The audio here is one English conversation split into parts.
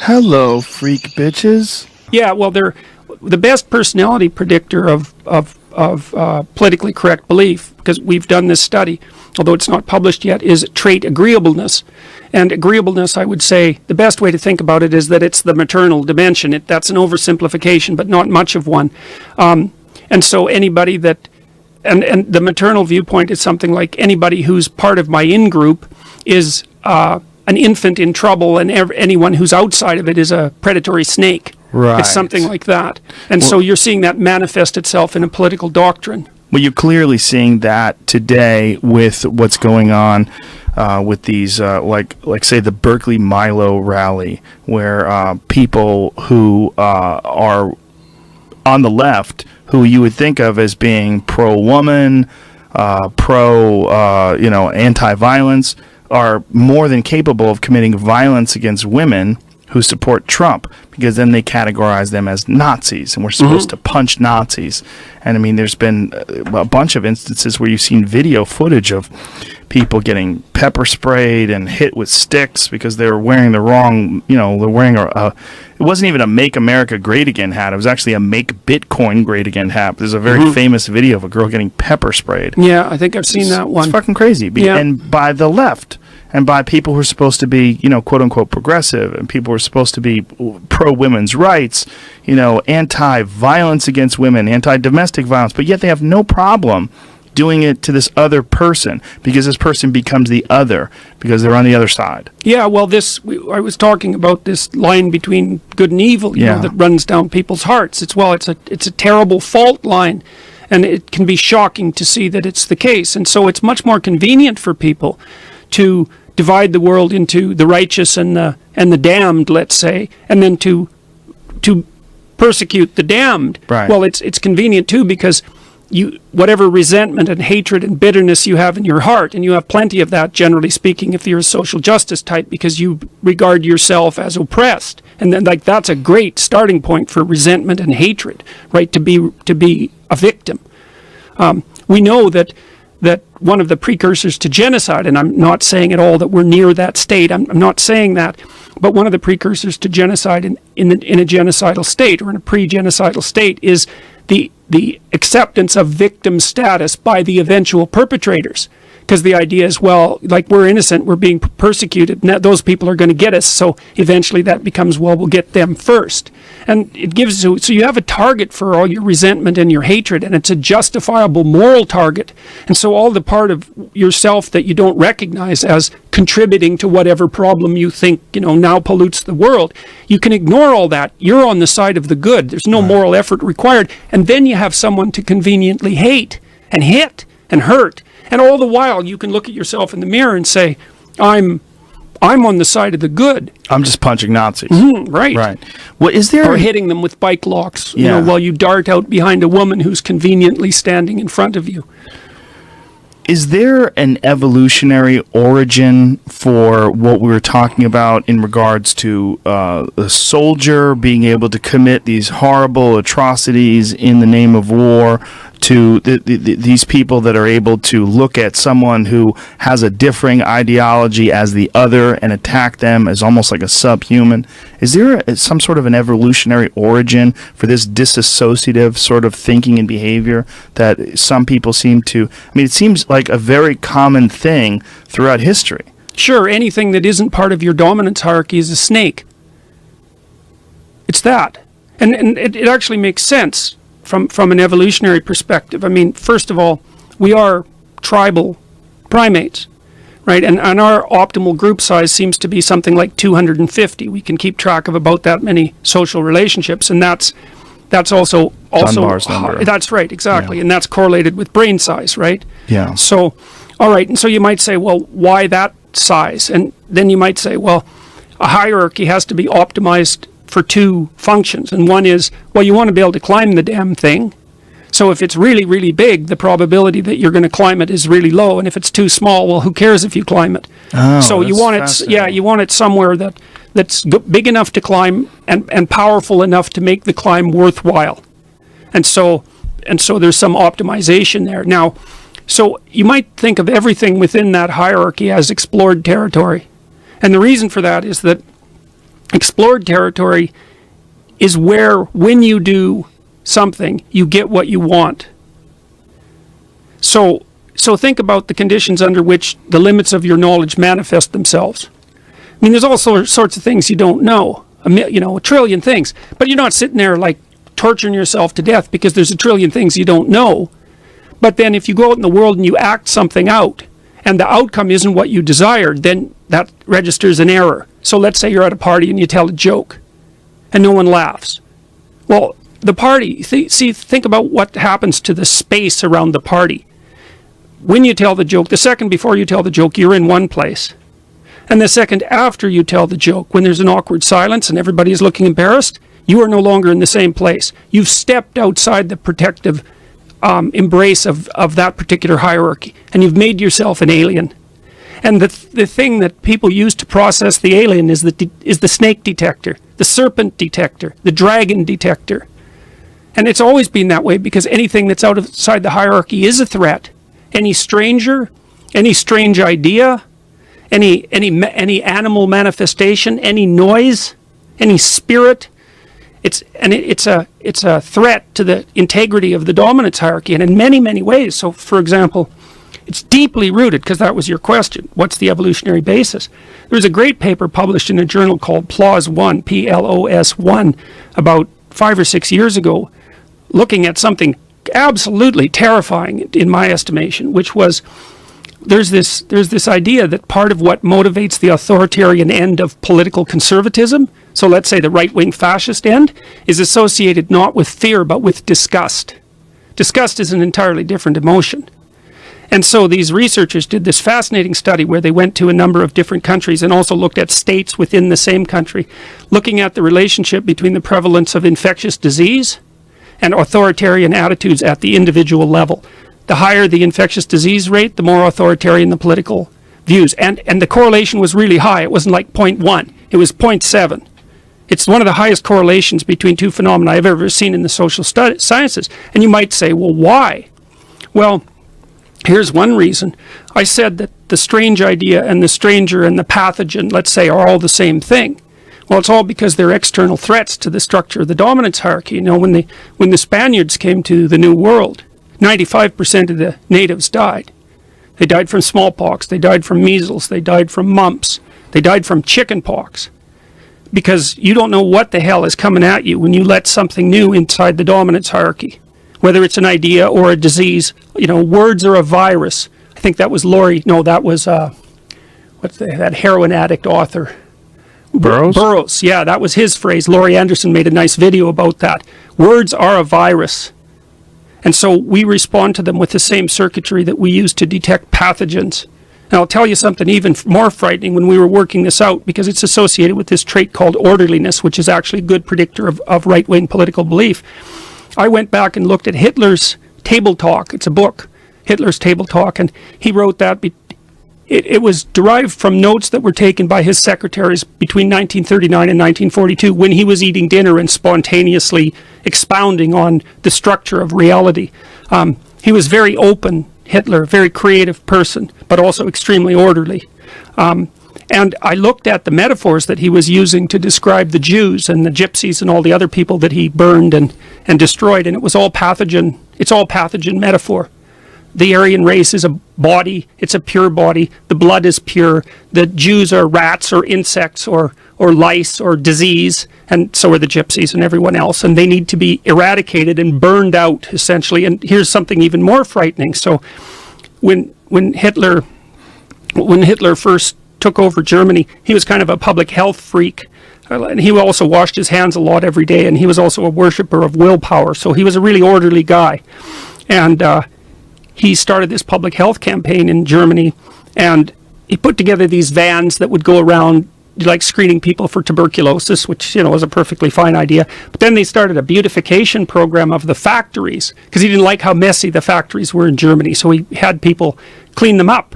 Hello, freak bitches. Yeah, well, they're the best personality predictor of politically correct belief, because we've done this study, although it's not published yet, is trait agreeableness. And agreeableness, I would say, the best way to think about it is that it's the maternal dimension. That's an oversimplification, but not much of one. And so anybody that, and the maternal viewpoint is something like anybody who's part of my in-group is an infant in trouble, and anyone who's outside of it is a predatory snake. Right. It's something like that. And so you're seeing that manifest itself in a political doctrine. Well, you're clearly seeing that today with what's going on with these, like say the Berkeley Milo rally, where people who are on the left, who you would think of as being pro-woman, anti-violence, are more than capable of committing violence against women who support Trump, because then they categorize them as Nazis, and we're supposed to punch Nazis. And I mean, there's been a bunch of instances where you've seen video footage of people getting pepper sprayed and hit with sticks because they were wearing the wrong, they're wearing it wasn't even a Make America Great Again hat. It was actually a Make Bitcoin Great Again hat. There's a very famous video of a girl getting pepper sprayed. Yeah, I think I've seen that one. It's fucking crazy. And by the left. And by people who are supposed to be, quote-unquote progressive, and people who are supposed to be pro-women's rights, anti-violence against women, anti-domestic violence, but yet they have no problem doing it to this other person, because this person becomes the other, because they're on the other side. Yeah, well, I was talking about this line between good and evil, that runs down people's hearts. It's a terrible fault line, and it can be shocking to see that it's the case. And so it's much more convenient for people to divide the world into the righteous and the damned, let's say, and then to persecute the damned. Right. Well, it's convenient too, because whatever resentment and hatred and bitterness you have in your heart, and you have plenty of that, generally speaking, if you're a social justice type, because you regard yourself as oppressed, and then that's a great starting point for resentment and hatred, right? To be a victim. We know that one of the precursors to genocide, and I'm not saying at all that we're near that state, I'm not saying that, but one of the precursors to genocide in a genocidal state, or in a pre-genocidal state, is the acceptance of victim status by the eventual perpetrators. Because the idea is, well, like, we're innocent, we're being persecuted, and those people are going to get us, so eventually that becomes, well, we'll get them first. And it gives you, so you have a target for all your resentment and your hatred, and it's a justifiable moral target. And so all the part of yourself that you don't recognize as contributing to whatever problem you think, now pollutes the world, you can ignore all that. You're on the side of the good. There's no moral effort required. And then you have someone to conveniently hate and hit and hurt. And all the while, you can look at yourself in the mirror and say, I'm on the side of the good. I'm just punching Nazis. Right. Well, is there... Or hitting them with bike locks, while you dart out behind a woman who's conveniently standing in front of you. Is there an evolutionary origin for what we were talking about in regards to a soldier being able to commit these horrible atrocities in the name of war, to these people that are able to look at someone who has a differing ideology as the other and attack them as almost like a subhuman? Is there some sort of an evolutionary origin for this disassociative sort of thinking and behavior that some people seem to... I mean, it seems like a very common thing throughout history. Sure, anything that isn't part of your dominance hierarchy is a snake. It's that. And it actually makes sense from an evolutionary perspective. I mean, first of all, we are tribal primates, right? And our optimal group size seems to be something like 250. We can keep track of about that many social relationships, and that's also Dunbar's number. That's right, exactly. Yeah. And that's correlated with brain size, right? Yeah. So, all right, and so you might say, well, why that size? And then you might say, well, a hierarchy has to be optimized for two functions. And one is, well, you want to be able to climb the damn thing. So if it's really, really big, the probability that you're going to climb it is really low. And if it's too small, well, who cares if you climb it? Oh, so you want it, you want it somewhere that's big enough to climb and powerful enough to make the climb worthwhile. And so there's some optimization there. Now, so you might think of everything within that hierarchy as explored territory. And the reason for that is that Explored territory is where, when you do something, you get what you want. So think about the conditions under which the limits of your knowledge manifest themselves. I mean, there's all sorts of things you don't know, a trillion things, but you're not sitting there like torturing yourself to death because there's a trillion things you don't know. But then if you go out in the world and you act something out, and the outcome isn't what you desired, then that registers an error. So let's say you're at a party and you tell a joke, and no one laughs. Well, the party, think about what happens to the space around the party. When you tell the joke, the second before you tell the joke, you're in one place. And the second after you tell the joke, when there's an awkward silence and everybody is looking embarrassed, you are no longer in the same place. You've stepped outside the protective embrace of that particular hierarchy, and you've made yourself an alien. And the thing that people use to process the alien is the snake detector, the serpent detector, the dragon detector. And it's always been that way because anything that's outside the hierarchy is a threat. Any stranger, any strange idea, any animal manifestation, any noise, any spirit, it's a threat to the integrity of the dominance hierarchy, and in many, many ways. So, for example, it's deeply rooted, because that was your question. What's the evolutionary basis? There was a great paper published in a journal called PLOS 1, PLOS 1, about 5 or 6 years ago, looking at something absolutely terrifying in my estimation, which was there's this idea that part of what motivates the authoritarian end of political conservatism, so let's say the right-wing fascist end, is associated not with fear but with disgust. Disgust is an entirely different emotion. And so these researchers did this fascinating study where they went to a number of different countries and also looked at states within the same country, looking at the relationship between the prevalence of infectious disease and authoritarian attitudes at the individual level. The higher the infectious disease rate, the more authoritarian the political views. And the correlation was really high. It wasn't like 0.1. It was 0.7. It's one of the highest correlations between two phenomena I've ever seen in the social sciences. And you might say, well, why? Well, here's one reason. I said that the strange idea and the stranger and the pathogen, let's say, are all the same thing. Well, it's all because they're external threats to the structure of the dominance hierarchy. You know, when the Spaniards came to the New World, 95% of the natives died. They died from smallpox, they died from measles, they died from mumps, they died from chicken pox. Because you don't know what the hell is coming at you when you let something new inside the dominance hierarchy. Whether it's an idea or a disease, you know, words are a virus. I think that was that heroin addict author? Burroughs? Yeah, that was his phrase. Laurie Anderson made a nice video about that. Words are a virus. And so we respond to them with the same circuitry that we use to detect pathogens. And I'll tell you something even more frightening when we were working this out, because it's associated with this trait called orderliness, which is actually a good predictor of right-wing political belief. I went back and looked at Hitler's Table Talk. It's a book, Hitler's Table Talk, and he wrote that. It was derived from notes that were taken by his secretaries between 1939 and 1942 when he was eating dinner and spontaneously expounding on the structure of reality. He was very open, Hitler, very creative person, but also extremely orderly. And I looked at the metaphors that he was using to describe the Jews and the gypsies and all the other people that he burned and destroyed, and it was all pathogen. It's all pathogen metaphor. The Aryan race is a body, it's a pure body, the blood is pure, the Jews are rats or insects or lice or disease, and so are the gypsies and everyone else, and they need to be eradicated and burned out, essentially. And here's something even more frightening. So when Hitler first took over Germany, he was kind of a public health freak, and he also washed his hands a lot every day, and he was also a worshiper of willpower, so he was a really orderly guy. And he started this public health campaign in Germany, and he put together these vans that would go around like screening people for tuberculosis, which, you know, was a perfectly fine idea. But then they started a beautification program of the factories because he didn't like how messy the factories were in Germany. So he had people clean them up,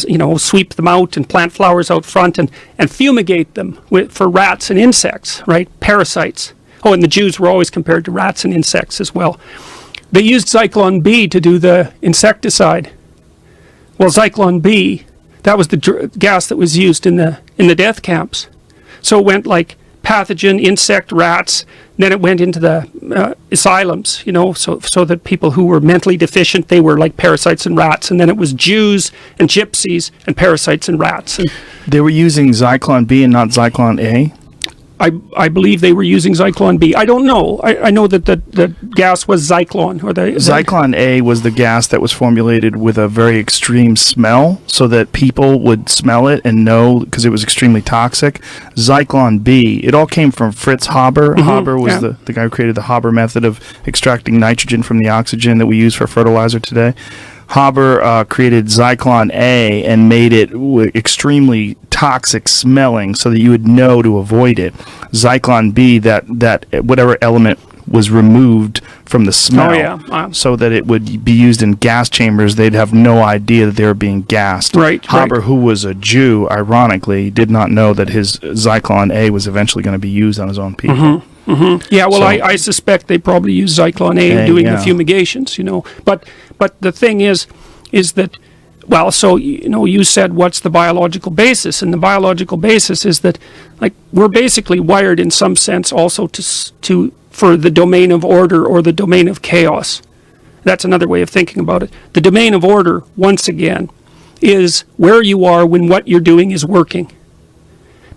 you know, sweep them out and plant flowers out front and fumigate them for rats and insects, right? Parasites. Oh, and the Jews were always compared to rats and insects as well. They used Zyklon B to do the insecticide. Well, Zyklon B, that was the gas that was used in the death camps. So it went like pathogen, insect, rats. Then it went into the asylums, so that people who were mentally deficient, they were like parasites and rats. And then it was Jews and gypsies and parasites and rats. And they were using Zyklon B and not Zyklon A? I believe they were using Zyklon B. I don't know. I know that the gas was Zyklon. Zyklon A was the gas that was formulated with a very extreme smell so that people would smell it and know because it was extremely toxic. Zyklon B, it all came from Fritz Haber. Haber was the guy who created the Haber method of extracting nitrogen from the oxygen that we use for fertilizer today. Haber created Zyklon A and made it extremely toxic smelling so that you would know to avoid it. Zyklon B, that whatever element was removed from the smell so that it would be used in gas chambers, they'd have no idea that they were being gassed. Haber, who was a Jew, ironically, did not know that his Zyklon A was eventually going to be used on his own people. Yeah, well, I suspect they probably use Zyklon A in doing the fumigations, But the thing is that, well, so, you said what's the biological basis? And the biological basis is that, like, we're basically wired in some sense also for the domain of order or the domain of chaos. That's another way of thinking about it. The domain of order, once again, is where you are when what you're doing is working.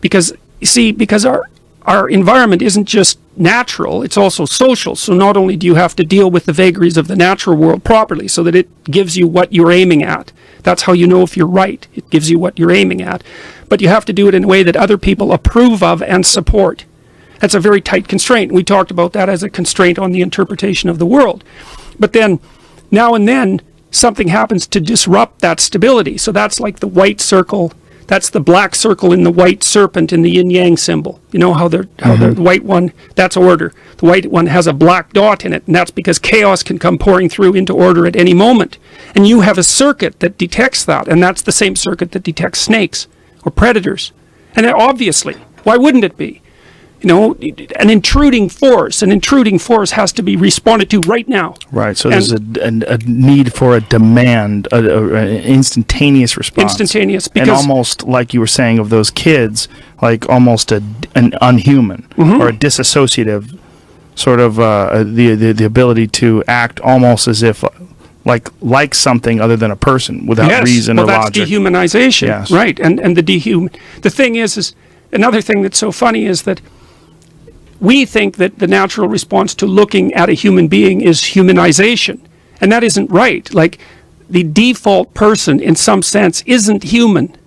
Because, you see, because our environment isn't just natural, it's also social. So not only do you have to deal with the vagaries of the natural world properly so that it gives you what you're aiming at. That's how you know if you're right. It gives you what you're aiming at. But you have to do it in a way that other people approve of and support. That's a very tight constraint. We talked about that as a constraint on the interpretation of the world. But then, now and then, something happens to disrupt that stability. So that's like the white circle. That's the black circle in the white serpent in the yin-yang symbol. You know how the white one, that's order. The white one has a black dot in it, and that's because chaos can come pouring through into order at any moment. And you have a circuit that detects that, and that's the same circuit that detects snakes or predators. And obviously, why wouldn't it be? An intruding force has to be responded to right now. Right, so there's a need for a demand, an instantaneous response. Instantaneous. And almost like you were saying of those kids, like almost an unhuman or a disassociative sort of the ability to act almost as if like something other than a person without reason or logic. That's dehumanization. Yes. Right, and the thing is another thing that's so funny is that we think that the natural response to looking at a human being is humanization. And that isn't right. Like, the default person, in some sense, isn't human.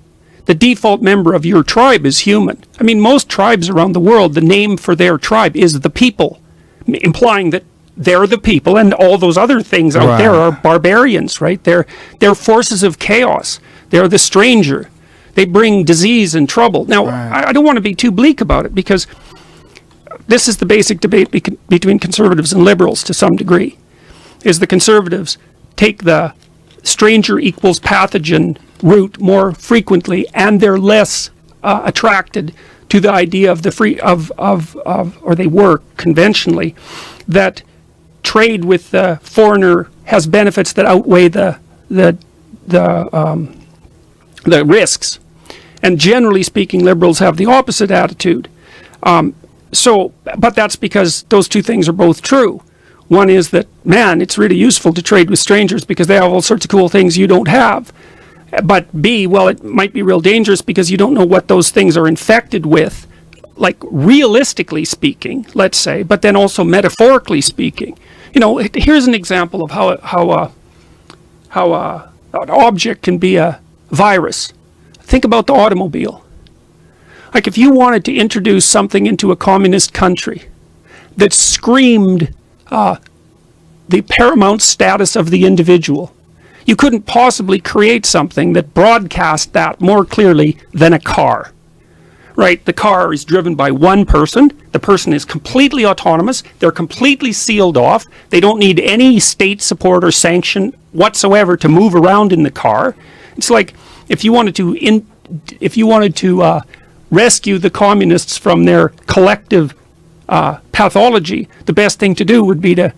The default member of your tribe is human. I mean, most tribes around the world, the name for their tribe is the people, implying that they're the people and all those other things out there are barbarians, right? They're forces of chaos. They're the stranger. They bring disease and trouble. Now, I don't want to be too bleak about it because this is the basic debate between conservatives and liberals to some degree, is the conservatives take the stranger equals pathogen route more frequently, and they're less attracted to the idea of or they were conventionally, that trade with the foreigner has benefits that outweigh the risks. And generally speaking, liberals have the opposite attitude. But that's because those two things are both true. One is that, man, it's really useful to trade with strangers because they have all sorts of cool things you don't have. But B, well, it might be real dangerous because you don't know what those things are infected with, like realistically speaking, let's say, but then also metaphorically speaking. Here's an example of how an object can be a virus. Think about the automobile. Like, if you wanted to introduce something into a communist country that screamed the paramount status of the individual, you couldn't possibly create something that broadcast that more clearly than a car. Right? The car is driven by one person. The person is completely autonomous. They're completely sealed off. They don't need any state support or sanction whatsoever to move around in the car. It's like if you wanted to rescue the communists from their collective pathology, the best thing to do would be to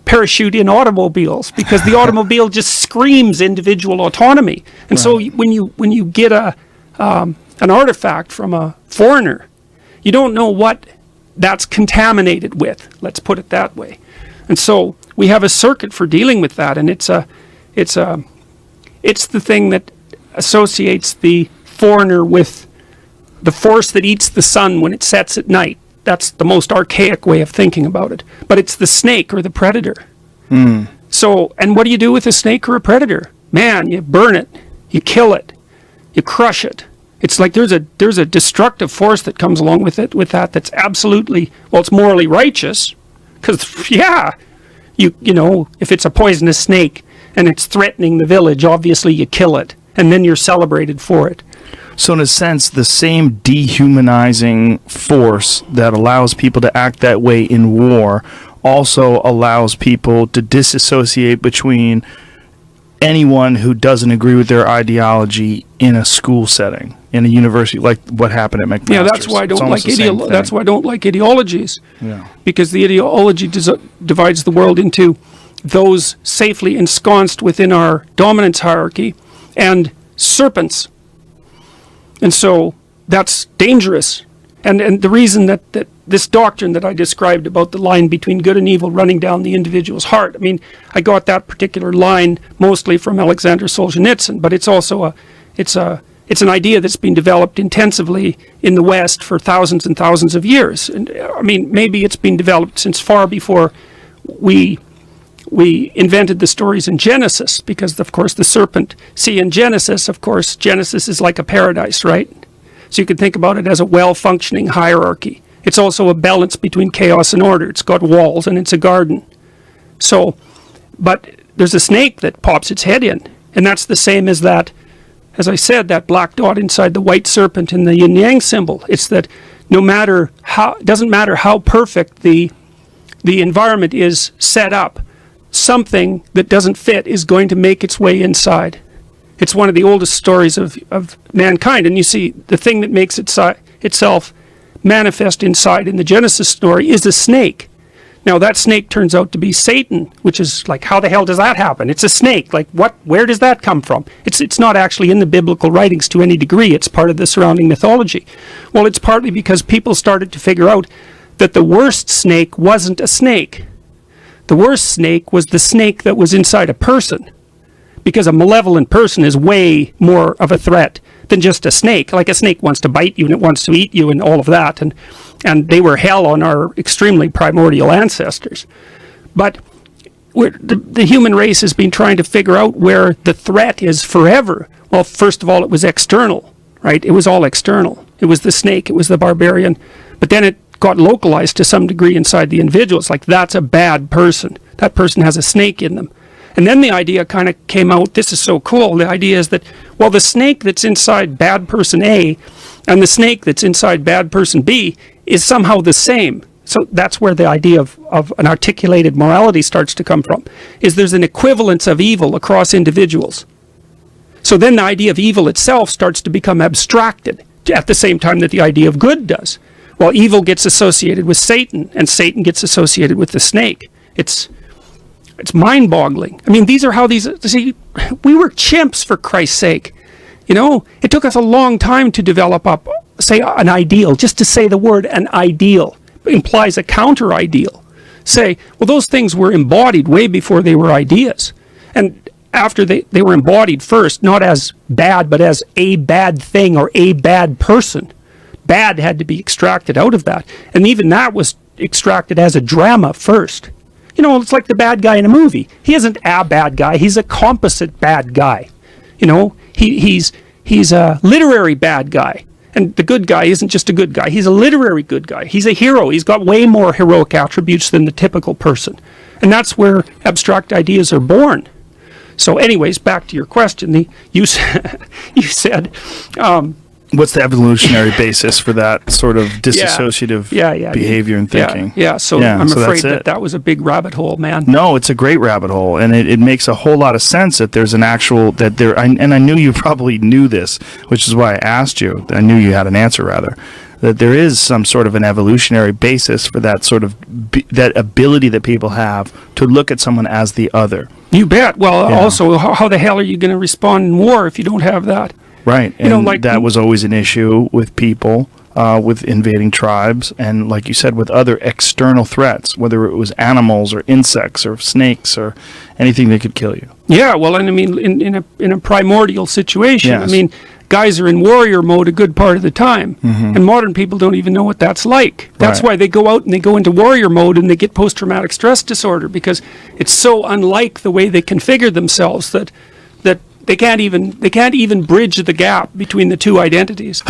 parachute in automobiles, because the automobile just screams individual autonomy. And so when you get an artifact from a foreigner, You don't know what that's contaminated with. Let's put it that way. And so we have a circuit for dealing with that, and it's the thing that associates the foreigner with the force that eats the sun when it sets at night. That's the most archaic way of thinking about it. But it's the snake or the predator. So, and what do you do with a snake or a predator? Man, you burn it, you kill it, you crush it. It's like there's a destructive force that comes along with it, with that's absolutely, well, it's morally righteous, because you know, if it's a poisonous snake and it's threatening the village, obviously you kill it, and then you're celebrated for it. So in a sense, the same dehumanizing force that allows people to act that way in war also allows people to disassociate between anyone who doesn't agree with their ideology in a school setting, in a university, like what happened at McMaster's. Yeah, that's why I don't like that's why I don't like ideologies. Yeah. Because the ideology divides the world into those safely ensconced within our dominance hierarchy and serpents. And so that's dangerous. And the reason that this doctrine that I described about the line between good and evil running down the individual's heart, I mean, I got that particular line mostly from Alexander Solzhenitsyn, but it's also it's an idea that's been developed intensively in the West for thousands and thousands of years. And I mean, maybe it's been developed since far before we invented the stories in Genesis, because of course the serpent, see, in Genesis, of course, Genesis is like a paradise, right? So you can think about it as a well-functioning hierarchy. It's also a balance between chaos and order. It's got walls and it's a garden. So, but there's a snake that pops its head in, and that's the same as that, as I said, that black dot inside the white serpent in the yin-yang symbol. It's that no matter how, it doesn't matter how perfect the environment is set up, something that doesn't fit is going to make its way inside. It's one of the oldest stories of mankind. And you see, the thing that makes itself manifest inside in the Genesis story is a snake. Now, that snake turns out to be Satan, which is like, how the hell does that happen? It's a snake. Like, what? Where does that come from? It's not actually in the biblical writings to any degree. It's part of the surrounding mythology. Well, it's partly because people started to figure out that the worst snake wasn't a snake. The worst snake was the snake that was inside a person. Because a malevolent person is way more of a threat than just a snake. Like a snake wants to bite you and it wants to eat you and all of that. And they were hell on our extremely primordial ancestors. But the human race has been trying to figure out where the threat is forever. Well, first of all, it was external, right? It was all external. It was the snake, it was the barbarian. But then it got localized to some degree inside the individual. It's like, that's a bad person. That person has a snake in them. And then the idea kind of came out, this is so cool, the idea is that, well, the snake that's inside bad person A and the snake that's inside bad person B is somehow the same. So that's where the idea of an articulated morality starts to come from, is there's an equivalence of evil across individuals. So then the idea of evil itself starts to become abstracted at the same time that the idea of good does. Well, evil gets associated with Satan, and Satan gets associated with the snake. It's mind-boggling. I mean, these are how these... See, we were chimps, for Christ's sake. You know, it took us a long time to develop up, say, an ideal. Just to say the word an ideal implies a counter-ideal. Say, well, those things were embodied way before they were ideas. And after they were embodied first, not as bad, but as a bad thing or a bad person. Bad had to be extracted out of that. And even that was extracted as a drama first. You know, it's like the bad guy in a movie. He isn't a bad guy. He's a composite bad guy. You know, he's a literary bad guy. And the good guy isn't just a good guy. He's a literary good guy. He's a hero. He's got way more heroic attributes than the typical person. And that's where abstract ideas are born. So anyways, back to your question. You said... what's the evolutionary basis for that sort of dissociative behavior and thinking? So I'm afraid that was a big rabbit hole, man. No, it's a great rabbit hole, and it makes a whole lot of sense that there's an actual, and I knew you probably knew this, which is why I asked you. I knew you had an answer, rather, that there is some sort of an evolutionary basis for that sort of, that ability that people have to look at someone as the other. You bet. Well, also, how the hell are you going to respond in war if you don't have that? Right, and that was always an issue with people. with invading tribes, and like you said, with other external threats, whether it was animals or insects or snakes or anything that could kill you. Yeah, well, and I mean, in a primordial situation, Yes. I mean, guys are in warrior mode a good part of the time, and modern people don't even know what that's like. That's Right. why they go out and they go into warrior mode and they get post-traumatic stress disorder, because it's so unlike the way they configure themselves that they can't even bridge the gap between the two identities.